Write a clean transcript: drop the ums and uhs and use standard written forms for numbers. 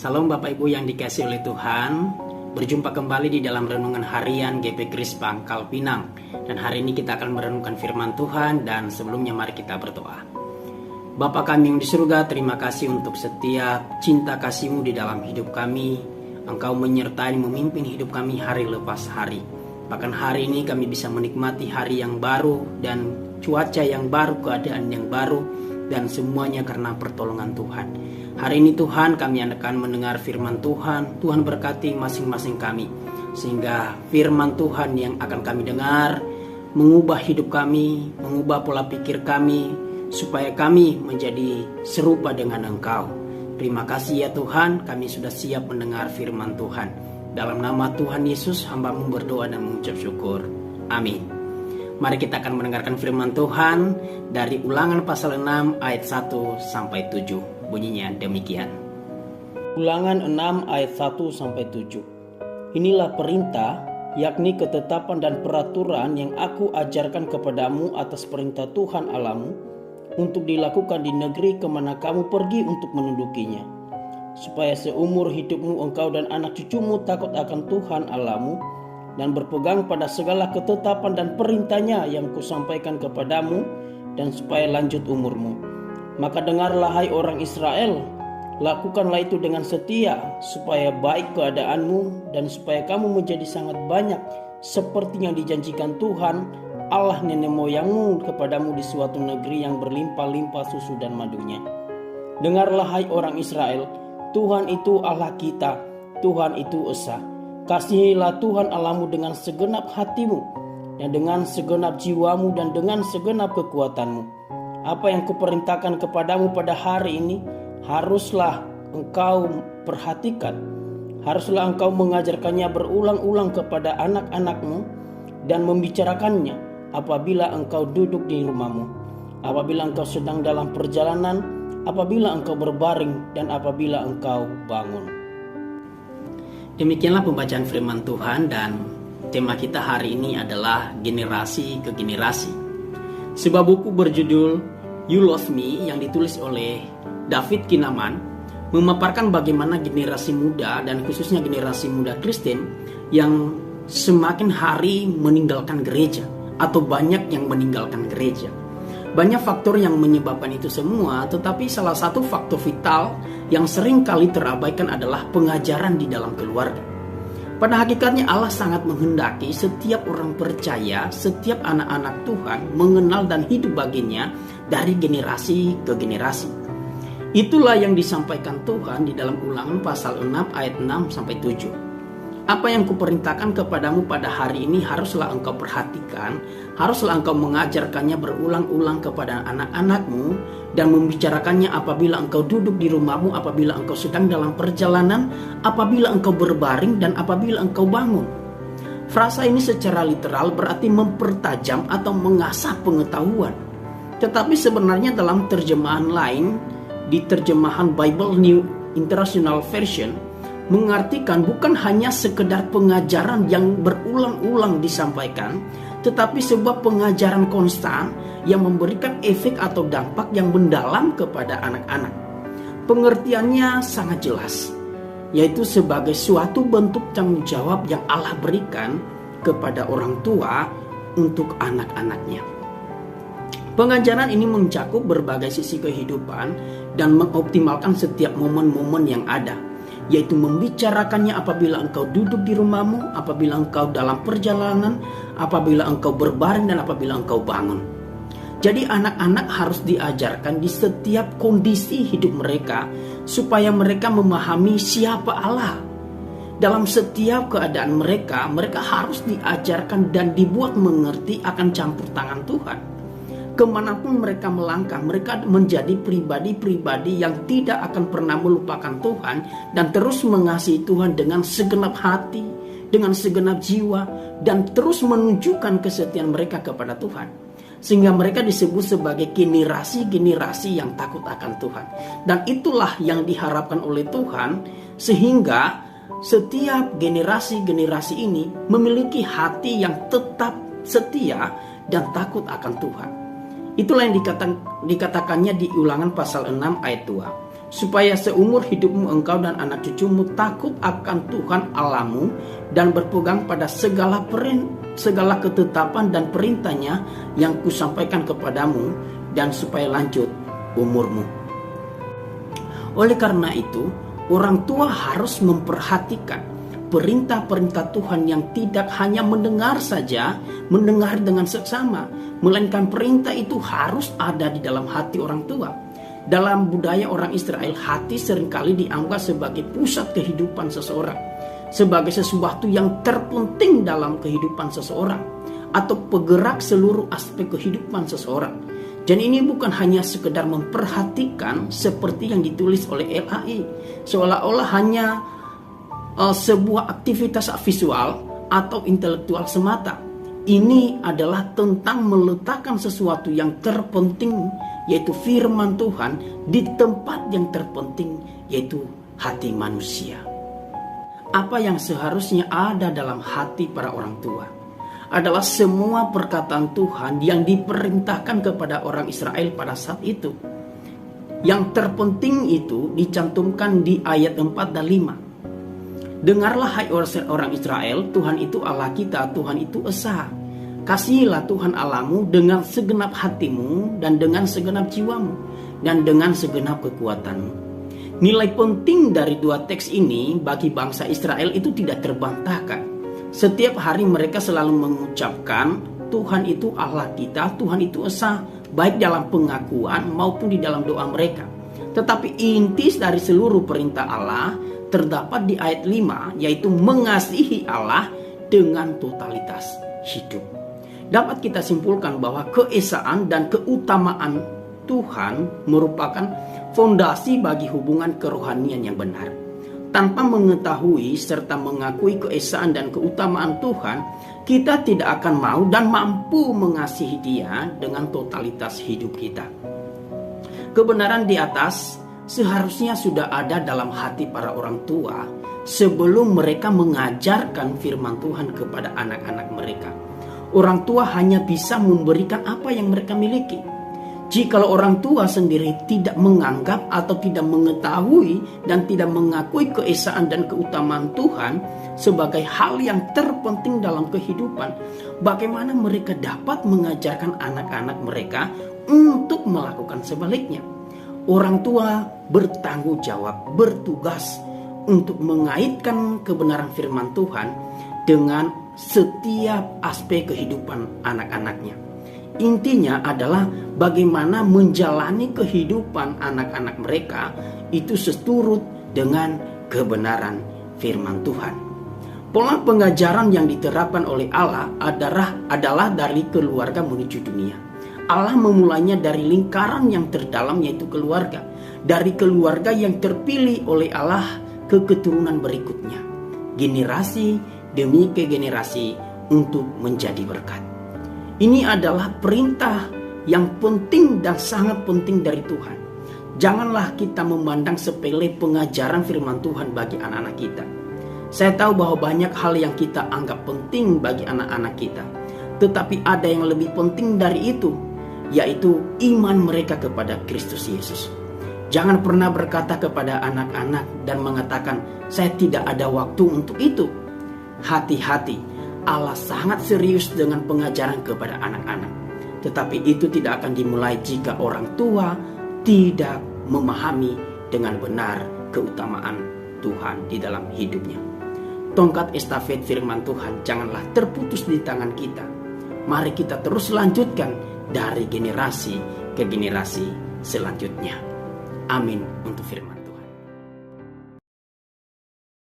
Salam Bapak Ibu yang dikasihi oleh Tuhan. Berjumpa kembali di dalam renungan harian GP Kris Pangkal Pinang. Dan hari ini kita akan merenungkan firman Tuhan. Dan sebelumnya mari kita berdoa. Bapa kami yang di surga, terima kasih untuk setiap cinta kasih-Mu di dalam hidup kami. Engkau menyertai memimpin hidup kami hari lepas hari. Bahkan hari ini kami bisa menikmati hari yang baru dan cuaca yang baru, keadaan yang baru, dan semuanya karena pertolongan Tuhan. Hari ini Tuhan, kami akan mendengar firman Tuhan. Tuhan berkati masing-masing kami, sehingga firman Tuhan yang akan kami dengar mengubah hidup kami, mengubah pola pikir kami, supaya kami menjadi serupa dengan Engkau. Terima kasih ya Tuhan, kami sudah siap mendengar firman Tuhan. Dalam nama Tuhan Yesus, hamba-Mu berdoa dan mengucap syukur. Amin. Mari kita akan mendengarkan firman Tuhan dari Ulangan pasal 6 ayat 1-7. Bunyinya demikian. Ulangan 6 ayat 1-7. Inilah perintah, yakni ketetapan dan peraturan yang aku ajarkan kepadamu atas perintah Tuhan Allahmu, untuk dilakukan di negeri kemana kamu pergi untuk mendudukinya, supaya seumur hidupmu engkau dan anak cucumu takut akan Tuhan Allahmu, dan berpegang pada segala ketetapan dan perintahnya yang kusampaikan kepadamu, dan supaya lanjut umurmu. Maka dengarlah hai orang Israel, lakukanlah itu dengan setia, supaya baik keadaanmu, dan supaya kamu menjadi sangat banyak, seperti yang dijanjikan Tuhan Allah nenek moyangmu kepadamu di suatu negeri yang berlimpah-limpah susu dan madunya. Dengarlah hai orang Israel, Tuhan itu Allah kita, Tuhan itu esa. Kasihilah Tuhan Allahmu dengan segenap hatimu, dan dengan segenap jiwamu, dan dengan segenap kekuatanmu. Apa yang kuperintahkan kepadamu pada hari ini, haruslah engkau perhatikan. Haruslah engkau mengajarkannya berulang-ulang kepada anak-anakmu, dan membicarakannya apabila engkau duduk di rumahmu, apabila engkau sedang dalam perjalanan, apabila engkau berbaring, dan apabila engkau bangun. Demikianlah pembacaan firman Tuhan, dan tema kita hari ini adalah generasi ke generasi. Sebuah buku berjudul You Love Me yang ditulis oleh David Kinnaman memaparkan bagaimana generasi muda dan khususnya generasi muda Kristen yang semakin hari meninggalkan gereja atau banyak yang meninggalkan gereja. Banyak faktor yang menyebabkan itu semua, tetapi salah satu faktor vital yang sering kali terabaikan adalah pengajaran di dalam keluarga. Pada hakikatnya Allah sangat menghendaki setiap orang percaya, setiap anak-anak Tuhan mengenal dan hidup baginya dari generasi ke generasi. Itulah yang disampaikan Tuhan di dalam Ulangan pasal 6 ayat 6-7. Apa yang kuperintahkan kepadamu pada hari ini haruslah engkau perhatikan, haruslah engkau mengajarkannya berulang-ulang kepada anak-anakmu, dan membicarakannya apabila engkau duduk di rumahmu, apabila engkau sedang dalam perjalanan, apabila engkau berbaring, dan apabila engkau bangun. Frasa ini secara literal berarti mempertajam atau mengasah pengetahuan. Tetapi sebenarnya dalam terjemahan lain, di terjemahan Bible New International Version, mengartikan bukan hanya sekedar pengajaran yang berulang-ulang disampaikan, tetapi sebuah pengajaran konstan yang memberikan efek atau dampak yang mendalam kepada anak-anak. Pengertiannya sangat jelas, yaitu sebagai suatu bentuk tanggung jawab yang Allah berikan kepada orang tua untuk anak-anaknya. Pengajaran ini mencakup berbagai sisi kehidupan dan mengoptimalkan setiap momen-momen yang ada, yaitu membicarakannya apabila engkau duduk di rumahmu, apabila engkau dalam perjalanan, apabila engkau berbaring, dan apabila engkau bangun. Jadi anak-anak harus diajarkan di setiap kondisi hidup mereka, supaya mereka memahami siapa Allah. Dalam setiap keadaan mereka harus diajarkan dan dibuat mengerti akan campur tangan Tuhan. Kemanapun mereka melangkah, mereka menjadi pribadi-pribadi yang tidak akan pernah melupakan Tuhan dan terus mengasihi Tuhan dengan segenap hati, dengan segenap jiwa, dan terus menunjukkan kesetiaan mereka kepada Tuhan. Sehingga mereka disebut sebagai generasi-generasi yang takut akan Tuhan. Dan itulah yang diharapkan oleh Tuhan, sehingga setiap generasi-generasi ini memiliki hati yang tetap setia dan takut akan Tuhan. Itulah yang dikatakannya di Ulangan pasal 6 ayat 2. supaya seumur hidupmu engkau dan anak cucumu takut akan Tuhan Allahmu dan berpegang pada segala ketetapan dan perintahnya yang kusampaikan kepadamu, dan supaya lanjut umurmu. Oleh karena itu, orang tua harus memperhatikan perintah-perintah Tuhan yang tidak hanya mendengar saja, mendengar dengan seksama, melainkan perintah itu harus ada di dalam hati orang tua. Dalam budaya orang Israel, hati seringkali dianggap sebagai pusat kehidupan seseorang, sebagai sesuatu yang terpenting dalam kehidupan seseorang, atau penggerak seluruh aspek kehidupan seseorang. Dan ini bukan hanya sekedar memperhatikan seperti yang ditulis oleh LAI, seolah-olah hanya sebuah aktivitas visual atau intelektual semata. Ini adalah tentang meletakkan sesuatu yang terpenting, yaitu firman Tuhan, di tempat yang terpenting, yaitu hati manusia. Apa yang seharusnya ada dalam hati para orang tua adalah semua perkataan Tuhan yang diperintahkan kepada orang Israel pada saat itu. Yang terpenting itu dicantumkan di ayat 4 dan 5. Dengarlah hai orang Israel, Tuhan itu Allah kita, Tuhan itu esa. Kasihilah Tuhan Allahmu dengan segenap hatimu dan dengan segenap jiwamu dan dengan segenap kekuatanmu. Nilai penting dari dua teks ini bagi bangsa Israel itu tidak terbantahkan. Setiap hari mereka selalu mengucapkan Tuhan itu Allah kita, Tuhan itu esa, baik dalam pengakuan maupun di dalam doa mereka. Tetapi inti dari seluruh perintah Allah terdapat di ayat 5, yaitu mengasihi Allah dengan totalitas hidup. Dapat kita simpulkan bahwa keesaan dan keutamaan Tuhan merupakan fondasi bagi hubungan kerohanian yang benar. Tanpa mengetahui serta mengakui keesaan dan keutamaan Tuhan, kita tidak akan mau dan mampu mengasihi Dia dengan totalitas hidup kita. Kebenaran di atas seharusnya sudah ada dalam hati para orang tua sebelum mereka mengajarkan firman Tuhan kepada anak-anak mereka. Orang tua hanya bisa memberikan apa yang mereka miliki. Jikalau orang tua sendiri tidak menganggap atau tidak mengetahui dan tidak mengakui keesaan dan keutamaan Tuhan sebagai hal yang terpenting dalam kehidupan, bagaimana mereka dapat mengajarkan anak-anak mereka untuk melakukan sebaliknya? Orang tua bertanggung jawab, bertugas untuk mengaitkan kebenaran firman Tuhan dengan setiap aspek kehidupan anak-anaknya. Intinya adalah bagaimana menjalani kehidupan anak-anak mereka itu seturut dengan kebenaran firman Tuhan. Pola pengajaran yang diterapkan oleh Allah adalah dari keluarga menuju dunia. Allah memulainya dari lingkaran yang terdalam, yaitu keluarga. Dari keluarga yang terpilih oleh Allah ke keturunan berikutnya, generasi demi generasi, untuk menjadi berkat. Ini adalah perintah yang penting dan sangat penting dari Tuhan. Janganlah kita memandang sepele pengajaran firman Tuhan bagi anak-anak kita. Saya tahu bahwa banyak hal yang kita anggap penting bagi anak-anak kita, tetapi ada yang lebih penting dari itu, yaitu iman mereka kepada Kristus Yesus. Jangan pernah berkata kepada anak-anak dan mengatakan, saya tidak ada waktu untuk itu. Hati-hati, Allah sangat serius dengan pengajaran kepada anak-anak. Tetapi itu tidak akan dimulai jika orang tua tidak memahami dengan benar keutamaan Tuhan di dalam hidupnya. Tongkat estafet firman Tuhan janganlah terputus di tangan kita. Mari kita terus lanjutkan dari generasi ke generasi selanjutnya. Amin untuk firman.